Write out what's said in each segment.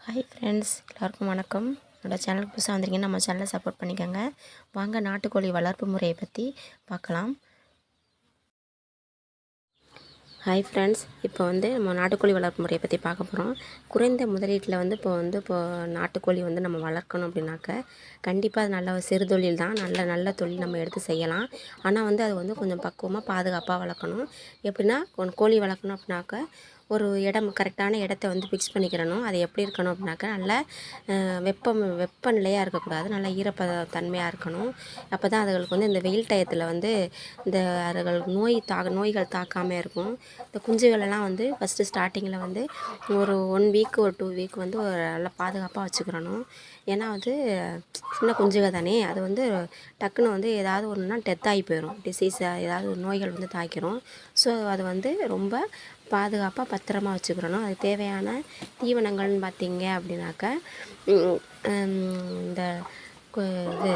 Hi friends, எல்லாருக்கும் வணக்கம். என்னோடய சேனலுக்கு புதுசாக வந்திருக்கீங்கன்னா நம்ம சேனலை சப்போர்ட் பண்ணிக்கோங்க. வாங்க நாட்டுக்கோழி வளர்ப்பு முறையை பற்றி பார்க்கலாம். ஹாய் ஃப்ரெண்ட்ஸ், இப்போ நம்ம நாட்டுக்கோழி வளர்ப்பு முறையை பற்றி பார்க்க போகிறோம். குறைந்த முதலீட்டில் இப்போ நாட்டுக்கோழி நம்ம வளர்க்கணும் அப்படின்னாக்க கண்டிப்பாக அது நல்ல ஒரு சிறு தொழில் தான். நல்ல தொழில் நம்ம எடுத்து செய்யலாம். ஆனால் அது கொஞ்சம் பக்குவமாக பாதுகாப்பாக வளர்க்கணும். எப்படின்னா கோழி வளர்க்கணும் அப்படின்னாக்க ஒரு கரெக்டான இடத்த ஃபிக்ஸ் பண்ணிக்கிறணும். அது எப்படி இருக்கணும் அப்படின்னாக்கா நல்ல வெப்பநிலையாக இருக்கக்கூடாது, நல்ல ஈரப்பத இருக்கணும். அப்போ தான் அதுகளுக்கு இந்த வெயில் டயத்தில் இந்த அதுகளுக்கு நோய்கள் தாக்காமல் இருக்கும். இந்த குஞ்சுகளெல்லாம் ஃபஸ்ட்டு ஸ்டார்டிங்கில் ஒரு 1 வீக் ஒரு 2 வீக் ஒரு நல்லா பாதுகாப்பாக வச்சுக்கிறணும். ஏன்னா சின்ன குஞ்சுகள் தானே, அது டக்குன்னு ஏதாவது ஒன்றுனா டெத் ஆகி போயிடும். டிசீஸ் ஏதாவது நோய்கள் தாக்கிரும். ஸோ அது ரொம்ப பாதுகாப்பாக பத்திரமா வச்சுக்கிறணும். அது தேவையான தீவனங்கள்னு பார்த்தீங்க அப்படின்னாக்கா இந்த இது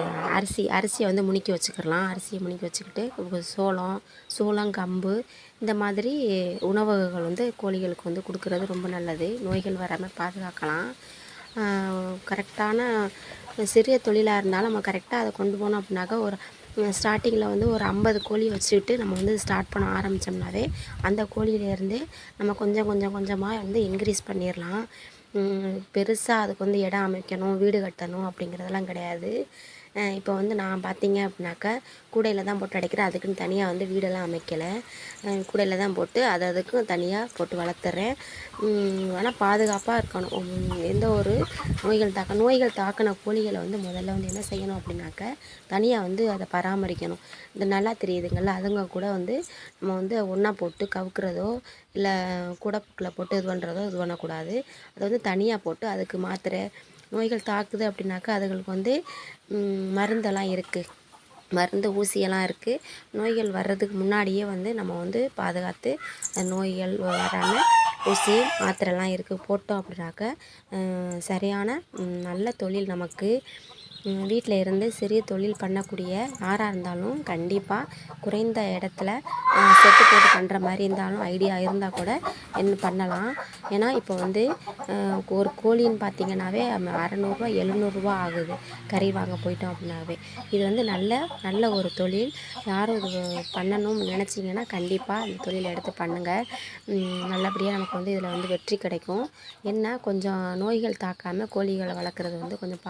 அரிசியை முணுக்கி வச்சுக்கிறலாம். அரிசியை முணுக்கி வச்சுக்கிட்டு சோளம், கம்பு இந்த மாதிரி உணவுகள் கோழிகளுக்கு கொடுக்கறது ரொம்ப நல்லது. நோய்கள் வராமல் பாதுகாக்கலாம். கரெக்டான சிறிய தொழிலாக இருந்தாலும் நம்ம கரெக்டாக அதை கொண்டு போனோம் அப்படின்னாக்கா ஒரு ஸ்டார்டிங்கில் ஒரு 50 கோழி வச்சுக்கிட்டு நம்ம ஸ்டார்ட் பண்ண ஆரம்பித்தோம்னாவே அந்த கோழியிலேருந்தே நம்ம கொஞ்சமாக இன்க்ரீஸ் பண்ணிடலாம். பெருசாக அதுக்கு இடம் அமைக்கணும், வீடு கட்டணும் அப்படிங்கிறதெல்லாம் கிடையாது. இப்போ நான் பார்த்தீங்க அப்படின்னாக்கா கூடையில் தான் போட்டு அடைக்கிறேன். அதுக்குன்னு தனியாக வீடெல்லாம் அமைக்கலை. கூடையில் தான் போட்டு அதுக்கும் தனியாக போட்டு வளர்த்துறேன். ஆனால் பாதுகாப்பாக இருக்கணும். எந்த ஒரு நோய்கள் தாக்கின கோழிகளை முதல்ல என்ன செய்யணும் அப்படின்னாக்கா தனியாக அதை பராமரிக்கணும். இந்த நல்லா தெரியுதுங்கள, அதுங்க கூட நம்ம ஒன்றா போட்டு கவுக்கிறதோ இல்லை கூடைப்புக்கில் போட்டு இது பண்ணக்கூடாது. அதை தனியாக போட்டு அதுக்கு மாத்திரை நோய்கள் தாக்குது அப்படின்னாக்கா அதுகளுக்கு மருந்தெல்லாம் இருக்குது, மருந்து ஊசியெல்லாம் இருக்குது. நோய்கள் வர்றதுக்கு முன்னாடியே நம்ம பாதுகாத்து நோய்கள் வராமல் ஊசி மாத்திரைலாம் இருக்குது போட்டோம் அப்படின்னாக்கா சரியான நல்ல தொழில். நமக்கு வீட்டில் இருந்து சிறிய தொழில் பண்ணக்கூடிய யாராக இருந்தாலும் கண்டிப்பாக குறைந்த இடத்துல செட்டு போட்டு பண்ணுற மாதிரி இருந்தாலும் ஐடியா இருந்தால் கூட என்ன பண்ணலாம். ஏன்னா இப்போ ஒரு கோழின்னு பார்த்திங்கனாவே 600 700 ஆகுது கறி வாங்க போயிட்டோம் அப்படின்னாவே. இது நல்ல ஒரு தொழில். யாரும் இது பண்ணணும்னு நினச்சிங்கன்னா கண்டிப்பாக இந்த தொழிலை எடுத்து பண்ணுங்கள். நல்லபடியாக நமக்கு இதில் வெற்றி கிடைக்கும். என்ன கொஞ்சம் நோய்கள் தாக்காமல் கோழிகளை வளர்க்குறது கொஞ்சம்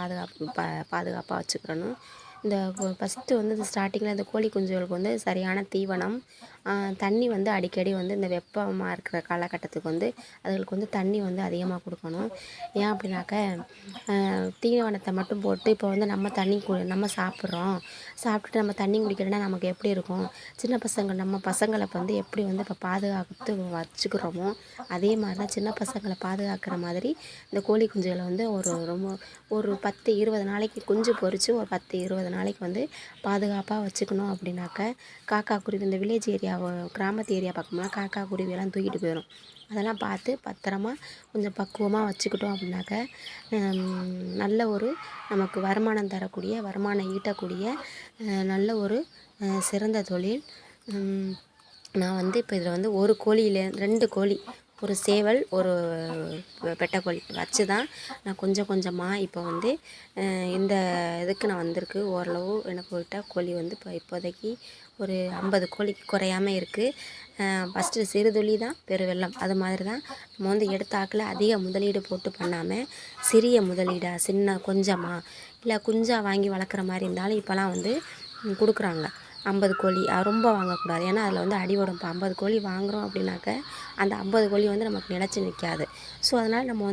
பாதுகாப்பாக வச்சுக்கிறணும். இந்த ஃபஸ்ட்டு இந்த ஸ்டார்டிங்கில் இந்த கோழி குஞ்சுகளுக்கு சரியான தீவனம், தண்ணி அடிக்கடி இந்த வெப்பமாக இருக்கிற காலகட்டத்துக்கு அதுகளுக்கு தண்ணி அதிகமாக கொடுக்கணும். ஏன் அப்படின்னாக்க தீவனத்தை மட்டும் போட்டு இப்போ நம்ம நம்ம சாப்பிட்டுட்டு நம்ம தண்ணி குடிக்கிறோன்னா நமக்கு எப்படி இருக்கும்? சின்ன நம்ம பசங்களை எப்படி இப்போ பாதுகாத்து வச்சுக்கிறோமோ அதே மாதிரி தான் சின்ன பசங்களை பாதுகாக்கிற மாதிரி இந்த கோழி குஞ்சுகளை ஒரு 10-20 நாளைக்கு குஞ்சு பொரித்து ஒரு 10-20 நாளைக்கு பாதுகாப்பாக வச்சுக்கணும். அப்படின்னாக்க காக்கா குருவி இந்த வில்லேஜ் கிராமத்து ஏரியா பக்கம்லாம் காக்கா குருவியெல்லாம் தூக்கிட்டு போயிடும். அதெல்லாம் பார்த்து பத்திரமா கொஞ்சம் பக்குவமாக வச்சுக்கிட்டோம் அப்படின்னாக்க நல்ல ஒரு நமக்கு வருமானம் ஈட்டக்கூடிய நல்ல ஒரு சிறந்த தொழில். நான் இப்போ இதில் ஒரு கோழியில் 2 கோழி, ஒரு சேவல், ஒரு பெட்டைக்கோழி வச்சு தான் நான் கொஞ்சமாக இப்போ இந்த இதுக்கு நான் வந்திருக்கு. ஓரளவு எனக்கு விட்ட கோழி இப்போ இப்போதைக்கு ஒரு 50 கோழிக்கு குறையாமல் இருக்குது. ஃபஸ்ட்டு சிறு துளி தான் பெருவெள்ளம், அது மாதிரி தான் நம்ம எடுத்தாக்கில் அதிக முதலீடு போட்டு பண்ணாமல் சிறிய முதலீடாக கொஞ்சமாக இல்லை குஞ்சாக வாங்கி வளர்க்குற மாதிரி இருந்தாலும் இப்போலாம் கொடுக்குறாங்க. 50 கோழி ரொம்ப வாங்கக்கூடாது. ஏன்னா அதில் அடி உடம்பு 50 கோழி வாங்குகிறோம் அப்படின்னாக்க அந்த 50 கோழி நமக்கு நிலச்சி நிற்காது. ஸோ அதனால் நம்ம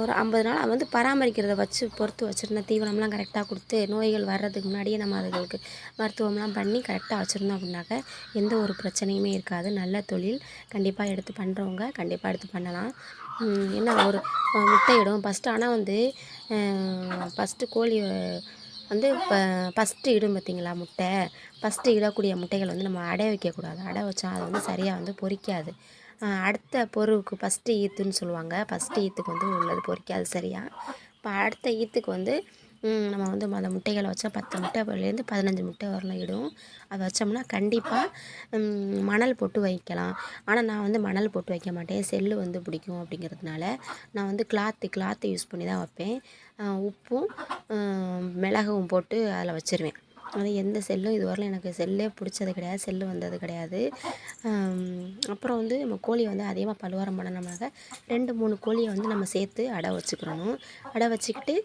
ஒரு 50 நாள் பராமரிக்கிறத பொறுத்து வச்சுருந்தோம். தீவனம்லாம் கரெக்டாக கொடுத்து நோய்கள் வர்றதுக்கு முன்னாடியே நம்ம அதுகளுக்கு மருத்துவம்லாம் பண்ணி கரெக்டாக வச்சுருந்தோம் அப்படின்னாக்க எந்த ஒரு பிரச்சனையுமே இருக்காது. நல்ல தொழில். கண்டிப்பாக எடுத்து பண்ணுறவங்க கண்டிப்பாக எடுத்து பண்ணலாம். என்ன ஒரு முட்டையிடும் ஃபஸ்ட்டு. ஆனால் ஃபஸ்ட்டு கோழி இப்போ ஃபஸ்ட்டு இடும் பார்த்திங்களா முட்டை. ஃபஸ்ட்டு இடக்கூடிய முட்டைகள் நம்ம அடை வைக்கக்கூடாது. அடை வச்சா அது சரியாக பொரிக்காது. அடுத்த பொருவுக்கு ஃபஸ்ட்டு ஈத்துன்னு சொல்லுவாங்க. ஃபஸ்ட்டு ஈத்துக்கு உள்ளது பொரிக்காது சரியாக. இப்போ அடுத்த ஈத்துக்கு நம்ம வந்து அந்த முட்டைகளை வச்சா 10 முட்டைலேருந்து 15 முட்டை வரலாம் இடும். அதை வச்சோம்னா கண்டிப்பாக மணல் போட்டு வைக்கலாம். ஆனால் நான் வந்து மணல் போட்டு வைக்க மாட்டேன், செல்லு வந்து பிடிக்கும் அப்படிங்கிறதுனால நான் வந்து கிளாத்து யூஸ் பண்ணி தான் வைப்பேன். உப்பும் மிளகும் போட்டு அதில் வச்சுருவேன். அது எந்த செல்லும் இதுவரையிலும் எனக்கு செல்லே பிடிச்சது கிடையாது, செல்லு வந்தது கிடையாது. அப்புறம் வந்து நம்ம கோழி வந்து அதிகமாக பலுவாரம் பண்ணணும்னாக்க 2 3 கோழியை வந்து நம்ம சேர்த்து அடை வச்சுக்கிறணும். அடை வச்சுக்கிட்டு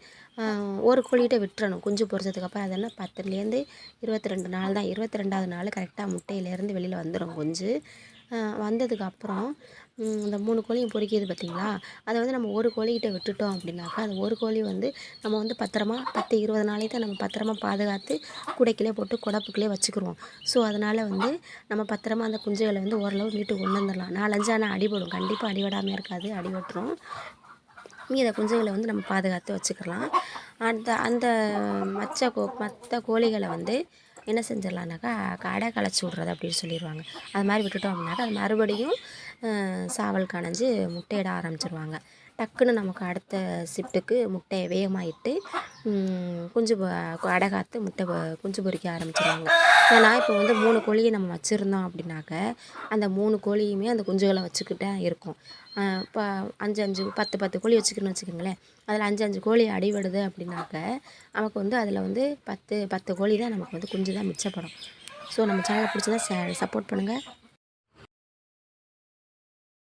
ஒரு கோழிகிட்ட விட்டுறணும். குஞ்சு பொரிச்சதுக்கப்புறம் அதெல்லாம் 10லேருந்து 22 நாள் தான். 22வது நாள் கரெக்டாக முட்டையிலேருந்து வெளியில் வந்துடும் குஞ்சு. வந்ததுக்கப்புறம் இந்த 3 கோழியும் பொரிக்கிது பார்த்திங்களா, அதை வந்து நம்ம ஒரு கோழிகிட்ட விட்டுட்டோம் அப்படின்னாக்கா அந்த ஒரு கோழி வந்து நம்ம வந்து பத்திரமா 10 20 நாளைக்கு தான் நம்ம பத்திரமா பாதுகாத்து கூடைக்குள்ளே போட்டு குடப்புக்குள்ளே வச்சுக்கிருவோம். ஸோ அதனால் வந்து நம்ம பத்திரமா அந்த குஞ்சுகளை வந்து ஓரளவு வீட்டுக்கு கொண்டு வந்துடலாம். 4 5 ஆனால் அடிபடும், கண்டிப்பாக அடிபடாமல் இருக்காது, அடிபட்டுரும். மீத குஞ்சுகளை வந்து நம்ம பாதுகாத்து வச்சுக்கலாம். அந்த அந்த மற்ற கோழிகளை வந்து என்ன செஞ்சிடலான்னாக்கா அடை கலைச்சி விட்றது அப்படின்னு சொல்லிடுவாங்க. அது மாதிரி விட்டுட்டோம் அப்படின்னாக்கா அது மறுபடியும் சாவல் கணைஞ்சு முட்டையிட ஆரம்பிச்சிருவாங்க. டக்குன்னு நமக்கு அடுத்த ஷிஃப்ட்டுக்கு முட்டையை வேகமாக இட்டு அடை காத்து குஞ்சு பொரிக்க ஆரம்பிச்சிருவாங்க. ஏன்னா இப்போ வந்து 3 கோழியை நம்ம வச்சுருந்தோம் அப்படின்னாக்க அந்த 3 கோழியுமே அந்த குஞ்சுகளை வச்சுக்கிட்டு இருக்கும். இப்போ 5 5 10 10 கோழி வச்சுக்கணும்னு வச்சுக்கோங்களேன். அதில் 5 5 கோழி அடிபடுது அப்படின்னாக்க நமக்கு வந்து அதில் வந்து 10 10 கோழி தான் நமக்கு வந்து குஞ்சு தான் மிச்சப்படும். ஸோ நம்ம சேனலை பிடிச்சதா சப்போர்ட் பண்ணுங்கள்.